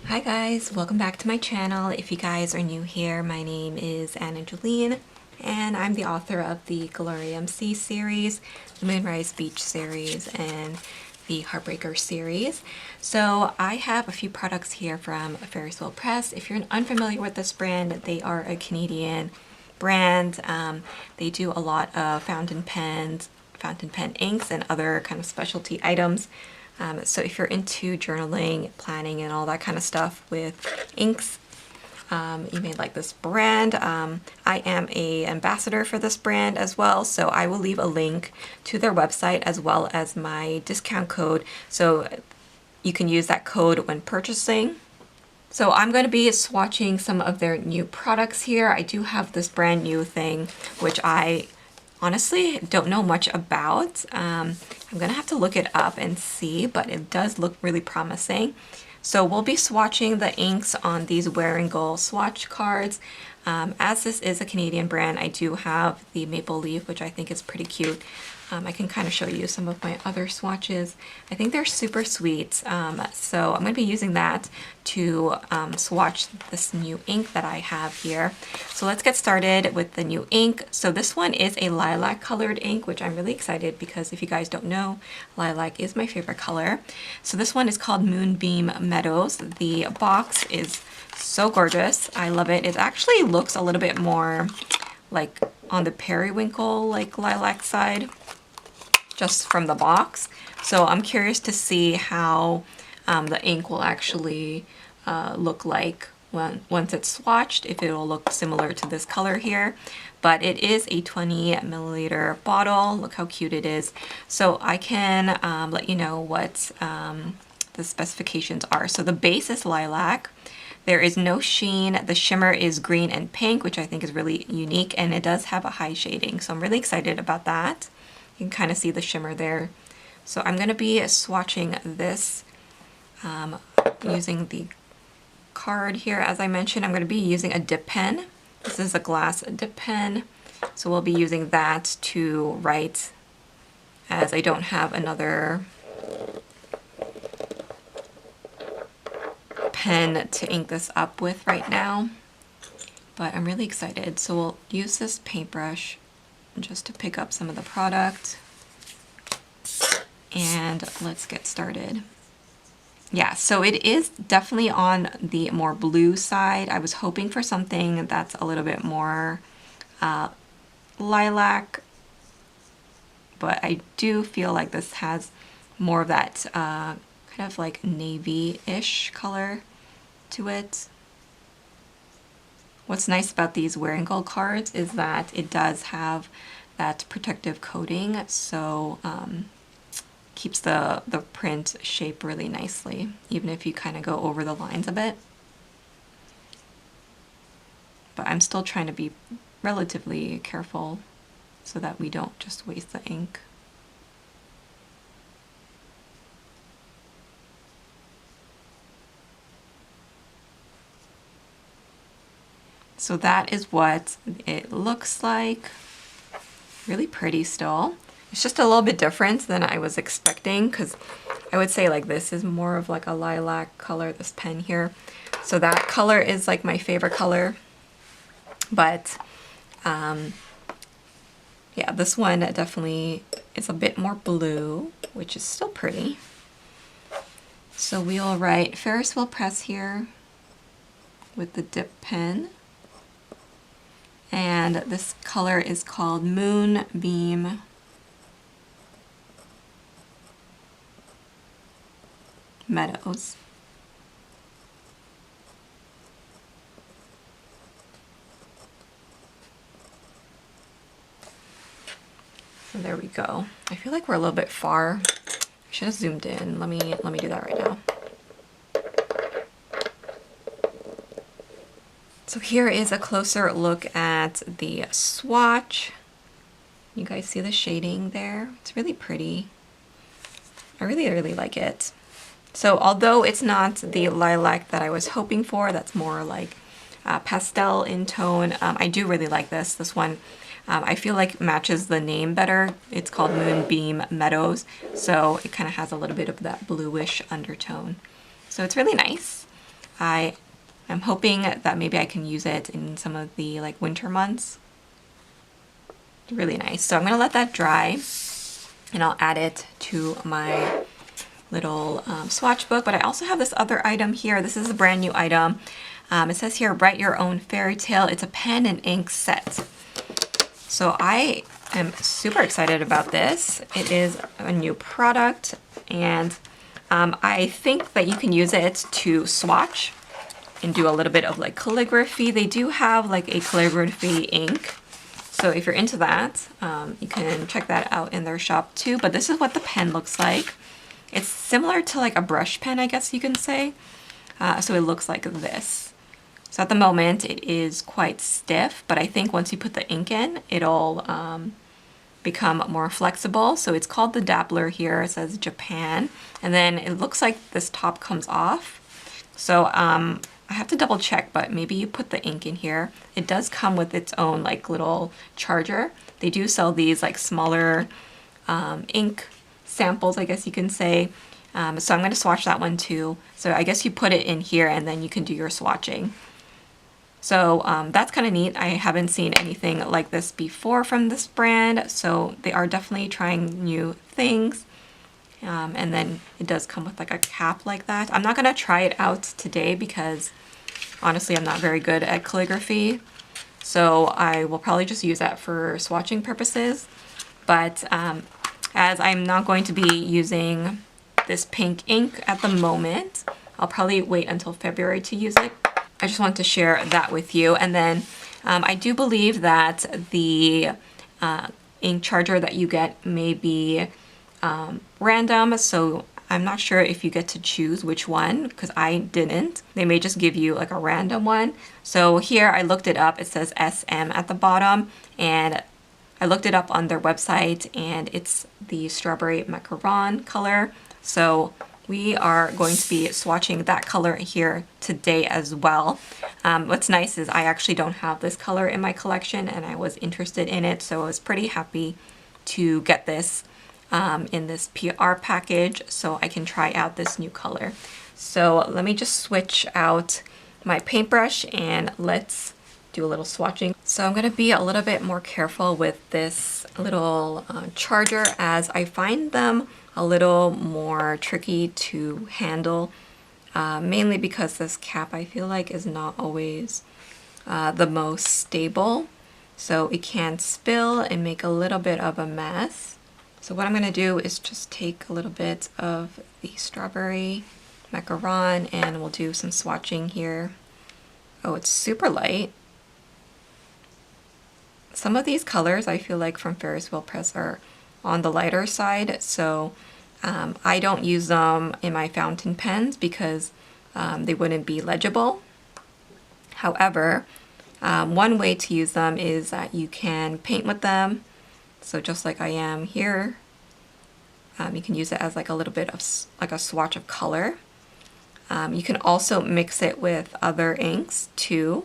Hi guys, welcome back to my channel. If you guys are new here, my name is Jolene and I'm the author of the Glory MC series, the Moonrise Beach series, and the Heartbreaker series. So I have a few products here from Ferris Wheel Press. If you're unfamiliar with this brand, they are a Canadian brand. They do a lot of fountain pen inks and other kind of specialty items. So if you're into journaling, planning, and all that kind of stuff with inks, you may like this brand. I am an ambassador for this brand as well, so I will leave a link to their website as well as my discount code, so you can use that code when purchasing. So I'm going to be swatching some of their new products here. I do have this brand new thing, which I honestly don't know much about. I'm gonna have to look it up and see, but it does look really promising. So we'll be swatching the inks on these Wear and Go swatch cards. As this is a Canadian brand, I do have the Maple Leaf, which I think is pretty cute. I can kind of show you some of my other swatches. I think they're super sweet. So I'm going to be using that to swatch this new ink that I have here. So let's get started with the new ink. So this one is a lilac colored ink, which I'm really excited because if you guys don't know, lilac is my favorite color. So this one is called Moonbeam Meadows. The box is so gorgeous. I love it. It actually looks a little bit more like on the periwinkle, like lilac side, just from the box. So I'm curious to see how the ink will actually look like once it's swatched, if it will look similar to this color here. But it is a 20 milliliter bottle. Look how cute it is. So I can let you know what the specifications are. So the base is lilac. There is no sheen. The shimmer is green and pink, which I think is really unique, and it does have a high shading. So I'm really excited about that. You can kind of see the shimmer there. So I'm going to be swatching this using the card here. As I mentioned, I'm going to be using a dip pen. This is a glass dip pen. So we'll be using that to write, as I don't have another pen to ink this up with right now. But I'm really excited. So we'll use this paintbrush just to pick up some of the product, and let's get started. Yeah, so it is definitely on the more blue side. I was hoping for something that's a little bit more lilac, but I do feel like this has more of that kind of like navy-ish color to it. What's nice about these Wear and Go cards is that it does have that protective coating, so keeps the print shape really nicely, even if you kind of go over the lines a bit. But I'm still trying to be relatively careful so that we don't just waste the ink. So that is what it looks like. Really pretty still. It's just a little bit different than I was expecting, because I would say like this is more of like a lilac color, this pen here. So that color is like my favorite color. But yeah, this one definitely is a bit more blue, which is still pretty. So we'll write Ferris Wheel Press here with the dip pen. And this color is called Moonbeam Meadows. So there we go. I feel like we're a little bit far. I should have zoomed in. Let me do that right now. So here is a closer look at the swatch. You guys see the shading there? It's really pretty. I really like it. So although it's not the lilac that I was hoping for, that's more like pastel in tone, I do really like this. This one I feel like matches the name better. It's called Moonbeam Meadows, so it kind of has a little bit of that bluish undertone. So it's really nice. I am hoping that maybe I can use it in some of the like winter months. Really nice. So I'm gonna let that dry and I'll add it to my little swatch book. But I also have this other item here. This is a brand new item. It says here, write your own fairy tale. It's a pen and ink set. So I am super excited about this. It is a new product, and I think that you can use it to swatch and do a little bit of like calligraphy. They do have like a calligraphy ink. So if you're into that, you can check that out in their shop too. But this is what the pen looks like. It's similar to like a brush pen, I guess you can say. So it looks like this. So at the moment it is quite stiff, but I think once you put the ink in, it'll become more flexible. So it's called the Dabbler here. It says Japan. And then it looks like this top comes off. So I have to double check, but maybe you put the ink in here. It does come with its own like little charger. They do sell these like smaller ink samples, I guess you can say. So I'm going to swatch that one too. So I guess you put it in here and then you can do your swatching. So that's kind of neat. I haven't seen anything like this before from this brand, so they are definitely trying new things. And then it does come with like a cap like that. I'm not going to try it out today because honestly I'm not very good at calligraphy. So I will probably just use that for swatching purposes. But as I'm not going to be using this pink ink at the moment, I'll probably wait until February to use it. I just want to share that with you. And then I do believe that the ink charger that you get may be random, so I'm not sure if you get to choose which one, because I didn't. They may just give you like a random one. So here I looked it up. It says SM at the bottom, and I looked it up on their website, and it's the strawberry macaron color. So we are going to be swatching that color here today as well. What's nice is I actually don't have this color in my collection and I was interested in it, so I was pretty happy to get this in this PR package so I can try out this new color. So let me just switch out my paintbrush and let's do a little swatching. So I'm going to be a little bit more careful with this little charger, as I find them a little more tricky to handle, mainly because this cap I feel like is not always the most stable, so it can spill and make a little bit of a mess. So what I'm going to do is just take a little bit of the strawberry macaron and we'll do some swatching here. Oh, it's super light. Some of these colors I feel like from Ferris Wheel Press are on the lighter side, so I don't use them in my fountain pens because they wouldn't be legible. However, one way to use them is that you can paint with them. So just like I am here, you can use it as like a little bit of like a swatch of color. You can also mix it with other inks too.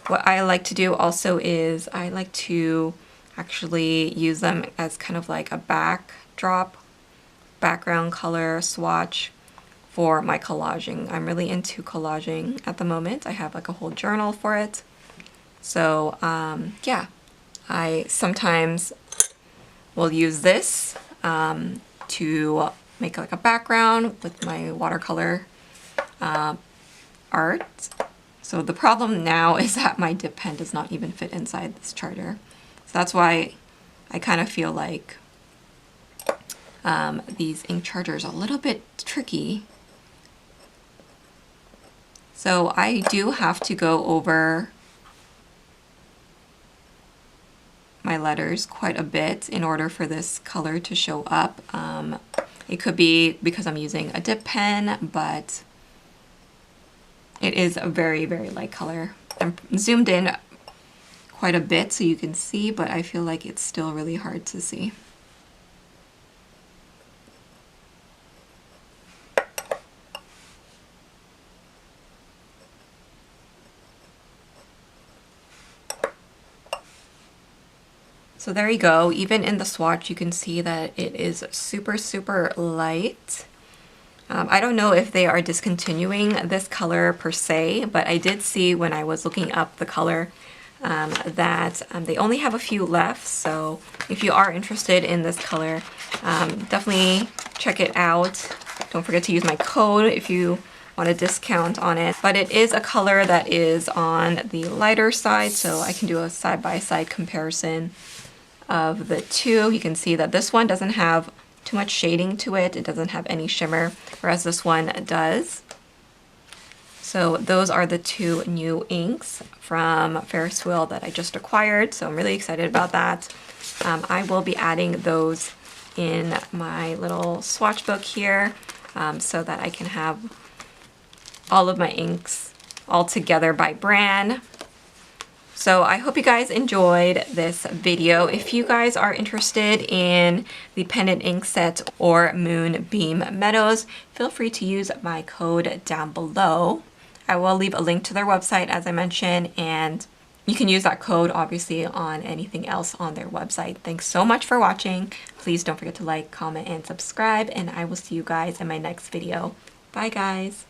What I like to do also is I like to actually use them as kind of like a background color swatch for my collaging. I'm really into collaging at the moment. I have like a whole journal for it. So yeah, I sometimes will use this to make like a background with my watercolor art. So the problem now is that my dip pen does not even fit inside this charger. So that's why I kind of feel like these ink chargers are a little bit tricky. So I do have to go over my letters quite a bit in order for this color to show up. It could be because I'm using a dip pen, but it is a very, very light color. I'm zoomed in quite a bit so you can see, but I feel like it's still really hard to see. So there you go. Even in the swatch, you can see that it is super, super light. I don't know if they are discontinuing this color per se, but I did see when I was looking up the color that they only have a few left. So if you are interested in this color, definitely check it out. Don't forget to use my code if you want a discount on it. But it is a color that is on the lighter side, so I can do a side-by-side comparison of the two. You can see that this one doesn't have too much shading to it. It doesn't have any shimmer, whereas this one does. So those are the two new inks from Ferris Wheel that I just acquired. So I'm really excited about that. I will be adding those in my little swatch book here so that I can have all of my inks all together by brand. So I hope you guys enjoyed this video. If you guys are interested in the pendant ink set or Moonbeam Meadows, feel free to use my code down below. I will leave a link to their website, as I mentioned, and you can use that code obviously on anything else on their website. Thanks so much for watching. Please don't forget to like, comment, and subscribe, and I will see you guys in my next video. Bye guys.